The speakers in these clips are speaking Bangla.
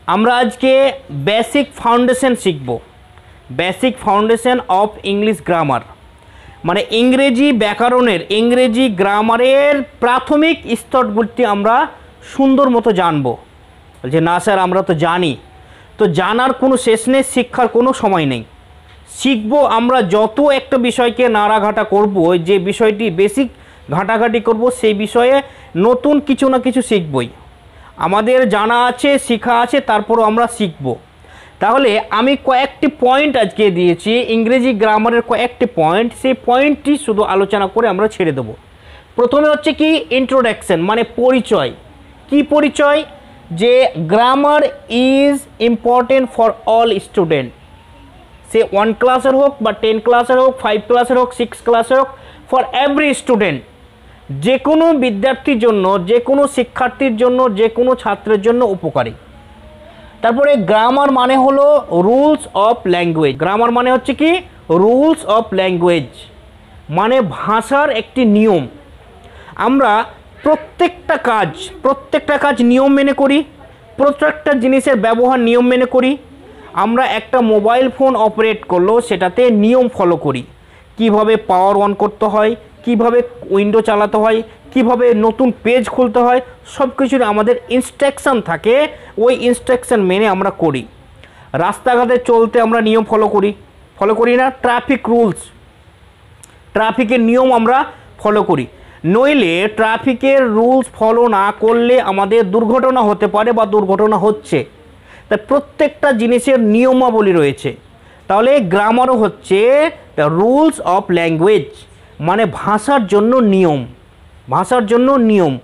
আমরা আজকে বেসিক ফাউন্ডেশন শিখব। Basic foundation of English grammar মানে ইংরেজি ব্যাকরণের, ইংরেজি গ্রামারের প্রাথমিক স্তরগুলি আমরা সুন্দর মতো জানব। যে না স্যার আমরা তো জানি, তো জানার কোনো শেষ নেই, শিক্ষার কোনো সময় নেই। শিখবো আমরা যত একটা বিষয়কে নাড়াঘাটা করব, যে বিষয়টি বেসিক ঘাটাঘাটি করব সেই বিষয়ে নতুন কিছু না কিছু শিখবই। আমাদের জানা আছে, শেখা আছে, তারপরও আমরা শিখব। তাহলে আমি কয়েকটি পয়েন্ট আজকে দিয়েছি, ইংরেজি গ্রামারের কয়েকটি পয়েন্ট, সেই পয়েন্টটি শুধু আলোচনা করে আমরা ছেড়ে দেব। প্রথমে হচ্ছে কি ইন্ট্রোডাকশন মানে পরিচয়। কি পরিচয়? যে grammar is important for all student, সে 1 ক্লাসের হোক বা 10 ক্লাসের হোক, 5 ক্লাসের হোক, 6 ক্লাসের হোক, ফর এভরি স্টুডেন্ট, যে কোনো বিদ্যার্থীর জন্য, যে কোনো শিক্ষার্থীর জন্য, যে কোনো ছাত্রের জন্য উপকারী। তারপরে গ্রামার মানে হলো রুলস অফ ল্যাঙ্গুয়েজ। গ্রামার মানে হচ্ছে কি রুলস অফ ল্যাঙ্গুয়েজ, মানে ভাষার একটি নিয়ম। আমরা প্রত্যেকটা কাজ নিয়ম মেনে করি, প্রত্যেকটা জিনিসের ব্যবহার নিয়ম মেনে করি। আমরা একটা মোবাইল ফোন অপারেট করলেও সেটাতে নিয়ম ফলো করি। কিভাবে পাওয়ার অন করতে হয়, কিভাবে উইন্ডো চালাতে হয়, কিভাবে নতুন পেজ খুলতে হয়, সব কিছুর আমাদের ইনস্ট্রাকশন থাকে, ওই ইনস্ট্রাকশন মেনে আমরা করি। রাস্তাঘাটে চলতে আমরা নিয়ম ফলো করি না? ট্রাফিক রুলস, ট্রাফিকের নিয়ম আমরা ফলো করি। নইলে ট্রাফিকের রুলস ফলো না করলে আমাদের দুর্ঘটনা হতে পারে বা দুর্ঘটনা হচ্ছে। তাই প্রত্যেকটা জিনিসের নিয়মাবলী রয়েছে। তাহলে গ্রামারও হচ্ছে দ্য রুলস অফ ল্যাঙ্গুয়েজ, মানে ভাষার জন্য নিয়ম, ভাষার জন্য নিয়ম।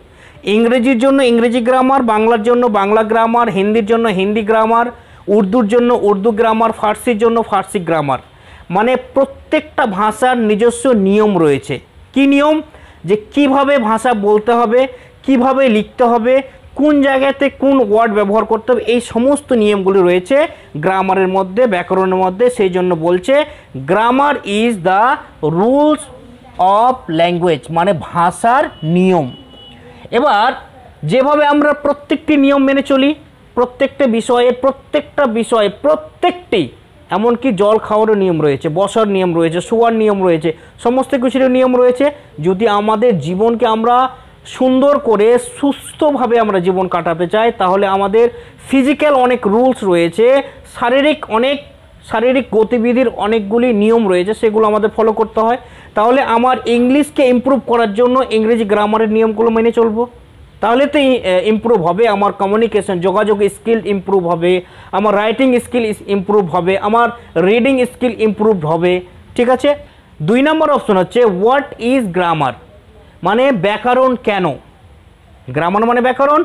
ইংরেজির জন্য ইংরেজি গ্রামার, বাংলার জন্য বাংলা গ্রামার, হিন্দির জন্য হিন্দি গ্রামার, উর্দুর জন্য উর্দু গ্রামার, ফার্সির জন্য ফার্সি গ্রামার। মানে প্রত্যেকটা ভাষার নিজস্ব নিয়ম রয়েছে। কি নিয়ম? যে কিভাবে ভাষা বলতে হবে, কিভাবে লিখতে হবে, কোন জায়গাতে কোন ওয়ার্ড ব্যবহার করতে হবে, এই সমস্ত নিয়মগুলি রয়েছে গ্রামারের মধ্যে, ব্যাকরণের মধ্যে। সেই জন্য বলছে grammar is the rules of language, মানে ভাষার নিয়ম। এবার যেভাবে আমরা প্রত্যেকটি নিয়ম মেনে চলি, প্রত্যেকটা বিষয়ে প্রত্যেকটি, এমনকি জল খাওয়ারও নিয়ম রয়েছে, বসার নিয়ম রয়েছে, শোয়ার নিয়ম রয়েছে, সমস্ত কিছুর নিয়ম রয়েছে। যদি আমাদের জীবনকে আমরা সুন্দর করে সুস্থভাবে আমরা জীবন কাটাতে চাই, তাহলে আমাদের ফিজিক্যাল অনেক রুলস রয়েছে, শারীরিক গতিবিধির অনেকগুলি নিয়ম রয়েছে, সেগুলো আমাদের ফলো করতে হয়। তাহলে আমার ইংলিশকে ইমপ্রুভ করার জন্য ইংরেজি গ্রামারের নিয়মগুলো মেনে চলবো, তাহলে তো ইমপ্রুভ হবে। আমার কমিউনিকেশন, যোগাযোগ স্কিল ইমপ্রুভ হবে, আমার রাইটিং স্কিল ইমপ্রুভ হবে, আমার রিডিং স্কিল ইমপ্রুভ হবে। ঠিক আছে। 2 নম্বর অপশন হচ্ছে হোয়াট ইজ গ্রামার, মানে ব্যাকরণ কেন? গ্রামার মানে ব্যাকরণ।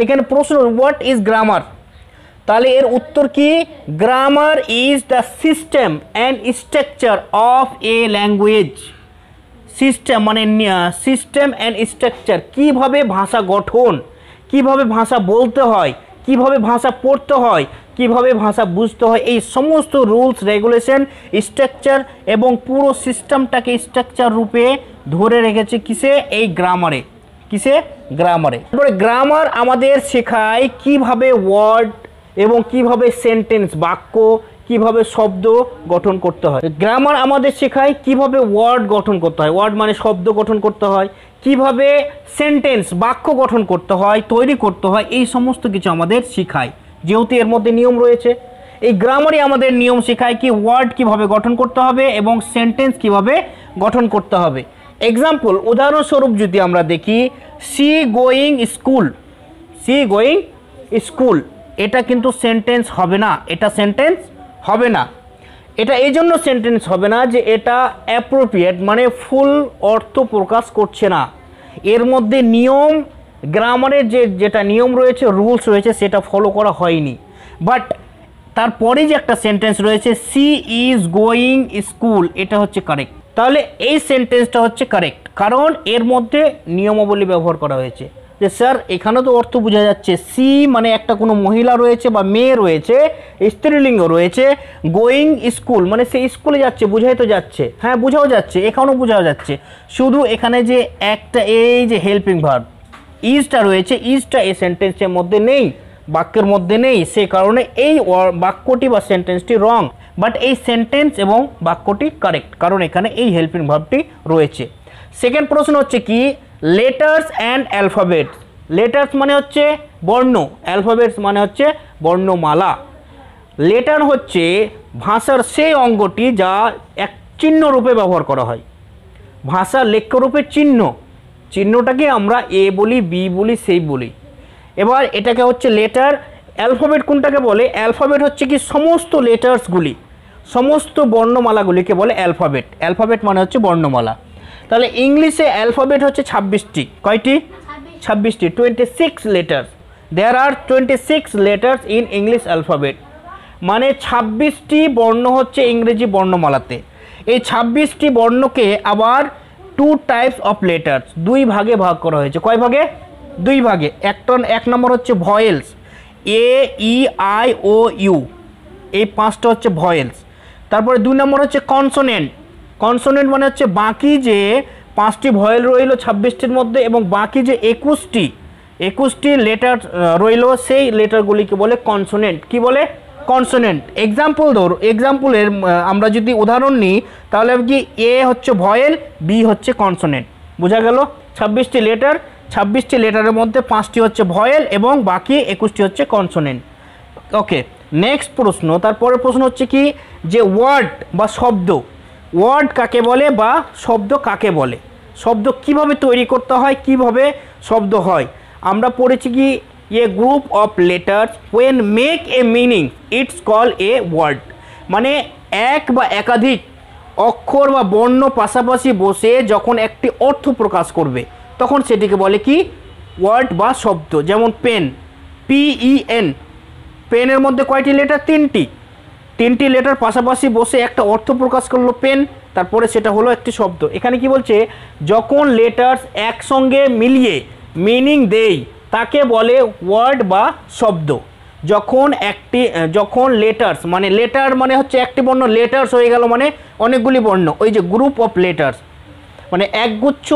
এখানে প্রশ্ন হোয়াট ইজ গ্রামার, তাহলে এর উত্তর কি? Grammar is the system and structure of A language. System মানে সিস্টেম অ্যান্ড স্ট্রাকচার, কীভাবে ভাষা গঠন, কিভাবে ভাষা বলতে হয়, কিভাবে ভাষা পড়তে হয়, কিভাবে ভাষা বুঝতে হয়, এই সমস্ত রুলস রেগুলেশন, স্ট্রাকচার এবং পুরো সিস্টেমটাকে স্ট্রাকচার রূপে ধরে রেখেছে কিসে? এই গ্রামারে। কিসে? গ্রামারে। তারপরে গ্রামার আমাদের শেখায় কিভাবে ওয়ার্ড এবং কিভাবে সেন্টেন্স, বাক্য, কিভাবে শব্দ গঠন করতে হয়। গ্রামার আমাদের শেখায় কিভাবে ওয়ার্ড গঠন করতে হয়, ওয়ার্ড মানে শব্দ গঠন করতে হয়, কিভাবে সেন্টেন্স, বাক্য গঠন করতে হয়, তৈরি করতে হয়, এই সমস্ত কিছু আমাদের শেখায়। যেহেতু এর মধ্যে নিয়ম রয়েছে, এই গ্রামারই আমাদের নিয়ম শেখায় কি ওয়ার্ড কিভাবে গঠন করতে হবে এবং সেন্টেন্স কিভাবে গঠন করতে হবে। এক্সাম্পল, উদাহরণস্বরূপ যদি আমরা দেখি, she going school, she going school, এটা কিন্তু সেন্টেন্স হবে না, এটা সেন্টেন্স হবে না। এটা এই জন্য সেন্টেন্স হবে না যে এটা অ্যাপ্রোপ্রিয়েট, মানে ফুল অর্থ প্রকাশ করছে না। এর মধ্যে নিয়ম, গ্রামারের যেটা নিয়ম রয়েছে, রুলস রয়েছে, সেটা ফলো করা হয়নি। বাট তারপরে যে একটা সেন্টেন্স রয়েছে, সি ইজ গোয়িং স্কুল, এটা হচ্ছে কারেক্ট। তাহলে এই সেন্টেন্সটা হচ্ছে কারেক্ট, কারণ এর মধ্যে নিয়মাবলী ব্যবহার করা হয়েছে। যে স্যার এখানে তো অর্থ বোঝা যাচ্ছে, সি মানে একটা কোনো মহিলা রয়েছে বা মেয়ে রয়েছে, স্ত্রীলিঙ্গ রয়েছে, গোয়িং স্কুল মানে সে স্কুলে যাচ্ছে, বোঝাই তো যাচ্ছে। হ্যাঁ বোঝাও যাচ্ছে, এখানেও বোঝাও যাচ্ছে, শুধু এখানে যে একটা এই যে হেল্পিং ভার্ব ইজটা রয়েছে, ইজটা এই সেন্টেন্সের মধ্যে নেই। বাক্যের মধ্যে নেই, সে কারণে এই বাক্যটি বা সেন্টেন্সটি রং, বাট এই সেন্টেন্স এবং বাক্যটি কারেক্ট, কারণ এখানে এই হেল্পিং ভার্বটি রয়েছে। সেকেন্ড প্রশ্ন হচ্ছে কি, লেটার্স অ্যান্ড অ্যালফাবেটস। লেটার্স মানে হচ্ছে বর্ণ, অ্যালফাবেটস মানে হচ্ছে বর্ণমালা। লেটার হচ্ছে ভাষার সেই অঙ্গটি যা এক চিহ্ন রূপে ব্যবহার করা হয়, ভাষার লেখ্যরূপে চিহ্ন, চিহ্নটাকে আমরা এ বলি, বি বলি, সেই বলি। এবার এটাকে হচ্ছে লেটার। অ্যালফাবেট কোনটাকে বলে? অ্যালফাবেট হচ্ছে কি সমস্ত লেটার্সগুলি, সমস্ত বর্ণমালাগুলিকে বলে অ্যালফাবেট। অ্যালফাবেট মানে হচ্ছে বর্ণমালা। তাহলে ইংলিশে অ্যালফাবেট হচ্ছে 26টি। কয়টি? 26টি, 26 letters. There are 26 letters in English alphabet, মানে 26টি বর্ণ হচ্ছে ইংরেজি বর্ণমালাতে। এই 26টি বর্ণকে আবার 2 টাইপস অফ লেটার্স, 2 ভাগে ভাগ করা হয়েছে। কয় ভাগে? 2 ভাগে। এক নম্বর হচ্ছে ভয়েলস, এ ই আই ও ইউ, এই 5টা হচ্ছে ভয়েলস। তারপরে 2 নম্বর হচ্ছে কনসোনেন্ট। কনসোনেন্ট মানে হচ্ছে বাকি যে 5টি ভয়েল রইল 26টির মধ্যে এবং বাকি যে 21টি লেটার রইল, সেই লেটারগুলিকে বলে কনসোনেন্ট। কি বলে? কনসোনেন্ট। এক্সাম্পল ধরো, এক্সাম্পলের আমরা যদি উদাহরণ নিই তাহলে কি, এ হচ্ছে ভয়েল, বি হচ্ছে কনসোনেন্ট। বোঝা গেল? 26টি লেটার, 26টি লেটারের মধ্যে 5টি হচ্ছে ভয়েল এবং বাকি 21টি হচ্ছে কনসোনেন্ট। ওকে, নেক্সট প্রশ্ন। তারপরের প্রশ্ন হচ্ছে কি, যে ওয়ার্ড বা শব্দ, ওয়ার্ড কাকে বলে বা শব্দ কাকে বলে, শব্দ কিভাবে তৈরি করতে হয়, কিভাবে শব্দ হয়। আমরা পড়েছি কি, a group of letters when make a meaning it's call a word, মানে এক বা একাধিক অক্ষর বা বর্ণ পাশাপাশি বসে যখন একটি অর্থ প্রকাশ করবে তখন সেটিকে বলে কি, ওয়ার্ড বা শব্দ। যেমন পেন, PEN, পেনের মধ্যে কয়টি লেটার? 3টি লেটার পাশাপাশি বসে একটা অর্থ প্রকাশ করলো পেন, তারপরে সেটা হলো একটি শব্দ। এখানে কি বলছে, যখন লেটার্স একসঙ্গে মিলিয়ে মিনিং দেয় তাকে বলে ওয়ার্ড বা শব্দ। যখন লেটার্স, মানে লেটার মানে হচ্ছে একটি বর্ণ, লেটার্স হয়ে গেল মানে অনেকগুলি বর্ণ, ওই যে গ্রুপ অফ লেটার্স, মানে একগুচ্ছ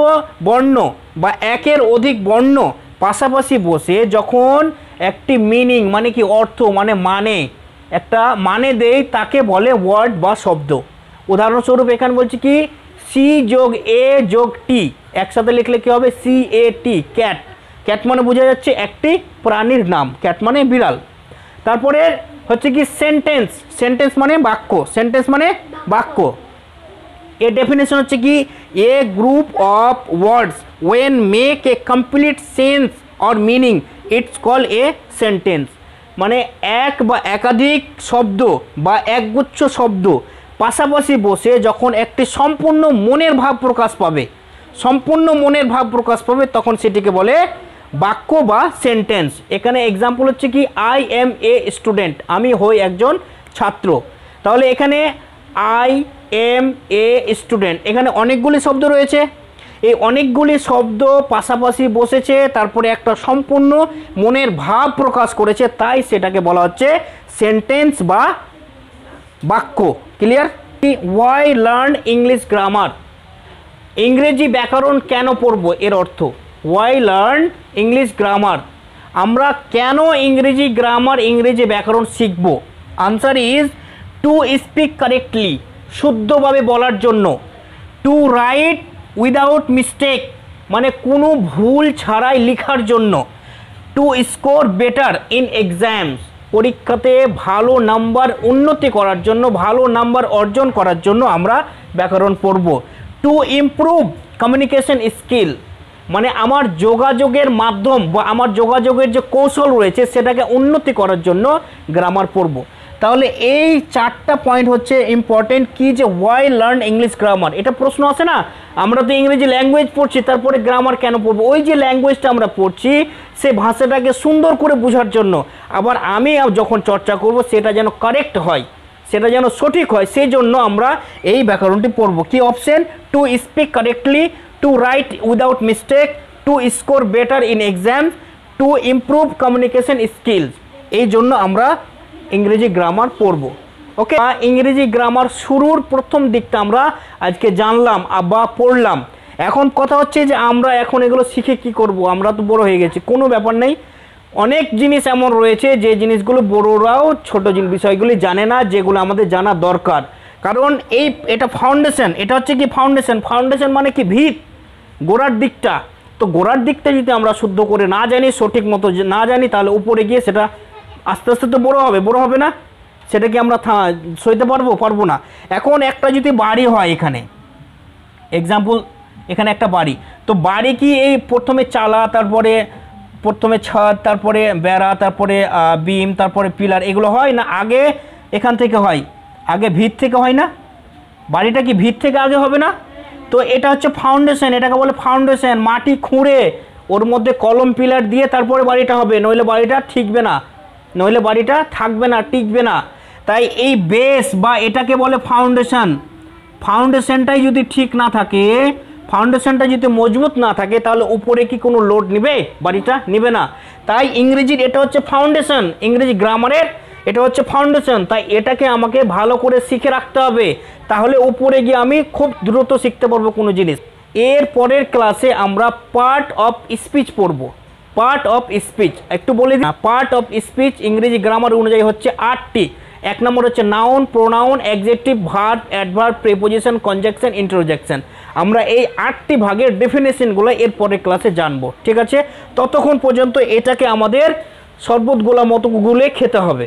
বর্ণ বা একের অধিক বর্ণ পাশাপাশি বসে যখন একটি মিনিং মানে কি অর্থ, মানে একটা মানে দেয় তাকে বলে ওয়ার্ড বা শব্দ। উদাহরণস্বরূপ এখানে বলছি কি, C+A+T একসাথে লিখলে কি হবে? CAT, cat. ক্যাট মানে বোঝা যাচ্ছে একটি প্রাণীর নাম, ক্যাট মানে বিড়াল। তারপরে হচ্ছে কি সেন্টেন্স, সেন্টেন্স মানে বাক্য, সেন্টেন্স মানে বাক্য। এর ডেফিনেশন হচ্ছে কি, a group of words when make a complete sense or meaning it's call a sentence, মানে এক বা একাধিক শব্দ বা একগুচ্ছ শব্দ পাশাপাশি বসে যখন একটি সম্পূর্ণ মনের ভাব প্রকাশ পাবে, সম্পূর্ণ মনের ভাব প্রকাশ পাবে তখন সেটিকে বলে বাক্য বা সেন্টেন্স। এখানে এক্সাম্পল হচ্ছে কি, আই এম এ স্টুডেন্ট, আমি হই একজন ছাত্র। তাহলে এখানে আই এম এ স্টুডেন্ট, এখানে অনেকগুলি শব্দ রয়েছে, এই অনেকগুলি শব্দ পাশাপাশি বসেছে, তারপরে একটা সম্পূর্ণ মনের ভাব প্রকাশ করেছে, তাই সেটাকে বলা হচ্ছে সেন্টেন্স বা বাক্য। Clear? Why learn English grammar, ইংরেজি ব্যাকরণ কেন পড়ব, এর অর্থ ওয়াই লার্ন ইংলিশ গ্রামার, আমরা কেন ইংরেজি গ্রামার, ইংরেজি ব্যাকরণ শিখব। Answer is two speak correctly, শুদ্ধভাবে বলার জন্য, টু রাইট উইদাউট মিস্টেক, মানে কোনো ভুল ছাড়াই লেখার জন্য, to score better in exams, পরীক্ষাতে ভালো নাম্বার উন্নতি করার জন্য, ভালো নাম্বার অর্জন করার জন্য আমরা ব্যাকরণ পড়ব। টু ইমপ্রুভ কমিউনিকেশন স্কিল, মানে আমার যোগাযোগের মাধ্যম বা আমার যোগাযোগের যে কৌশল রয়েছে সেটাকে উন্নতি করার জন্য গ্রামার পড়ব। তাহলে এই 4টা পয়েন্ট হচ্ছে ইম্পর্টেন্ট, কি যে ওয়াই লার্ন ইংলিশ গ্রামার। এটা প্রশ্ন আছে না, আমরা তো ইংরেজি ল্যাঙ্গুয়েজ পড়ছি, তারপরে গ্রামার কেন পড়বো? ওই যে ল্যাঙ্গুয়েজটা আমরা পড়ছি সে ভাষাটাকে সুন্দর করে বোঝার জন্য, আবার আমি যখন চর্চা করব সেটা যেন কারেক্ট হয়, সেটা যেন সঠিক হয়, সেই জন্য আমরা এই ব্যাকরণটি পড়ব। কি option? To speak correctly, to write without mistake, to score better in exam, to improve communication skills. এই জন্য আমরা ইংরেজি গ্রামার পড়ব। ওকে, ইংরেজি গ্রামার শুরুর প্রথম দিকটা আমরা আজকে জানলাম বা পড়লাম। এখন কথা হচ্ছে যে আমরা এখন এগুলো শিখে কি করব, আমরা তো বড় হয়ে গেছি, কোনো ব্যাপার নেই, অনেক জিনিস এমন রয়েছে যে জিনিসগুলো বড়রাও ছোট বিষয়গুলি জানে না, যেগুলো আমাদের জানা দরকার। কারণ এটা ফাউন্ডেশন, এটা হচ্ছে কি ফাউন্ডেশন। ফাউন্ডেশন মানে কি ভিত, গোড়ার দিকটা। তো গোড়ার দিকটা যদি আমরা শুদ্ধ করে না জানি, সঠিক মতো না জানি, তাহলে উপরে গিয়ে সেটা আস্তে আস্তে তো বড় হবে না, সেটা কি আমরা সইতে পারবো না। এখন একটা যদি বাড়ি হয়, এখানে এক্সাম্পল, এখানে একটা বাড়ি, তো বাড়ি কি এই প্রথমে চালা, তারপরে প্রথমে ছাদ, তারপরে বেড়া, তারপরে বিম, তারপরে পিলার, এগুলো হয় না? আগে এখান থেকে হয়, আগে ভিত থেকে হয় না? বাড়িটা কি ভিত থেকে আগে হবে না? তো এটা হচ্ছে ফাউন্ডেশন, এটাকে বলে ফাউন্ডেশন। মাটি খুঁড়ে ওর মধ্যে কলম পিলার দিয়ে তারপরে বাড়িটা হবে, নইলে বাড়িটা ঠিকবে না, নইলে বাড়িটা থাকবে না, টিকবে না। তাই এই বেস বা এটাকে বলে ফাউন্ডেশন। ফাউন্ডেশনটাই যদি ঠিক না থাকে, ফাউন্ডেশনটা যদি মজবুত না থাকে, তাহলে উপরে কি কোনো লোড নেবে? বাড়িটা নেবে না। তাই ইংরেজির এটা হচ্ছে ফাউন্ডেশন, ইংরেজি গ্রামারের এটা হচ্ছে ফাউন্ডেশন। তাই এটাকে আমাকে ভালো করে শিখে রাখতে হবে, তাহলে উপরে গিয়ে আমি খুব দ্রুত শিখতে পারবো কোনো জিনিস। এর পরের ক্লাসে আমরা পার্ট অফ স্পিচ পড়ব। পার্ট অফ স্পিচ একটু বলে দিই। পার্ট অফ স্পিচ ইংরেজি গ্রামার অনুযায়ী হচ্ছে 8টি। 1 নম্বর হচ্ছে noun, pronoun, adjective, verb, adverb, preposition, conjunction, interjection. আমরা এই 8টি ভাগের ডেফিনেশনগুলো এর পরের ক্লাসে জানবো, ঠিক আছে? ততক্ষণ পর্যন্ত এটাকে আমাদের শরবত গোলা মতো গুলে খেতে হবে।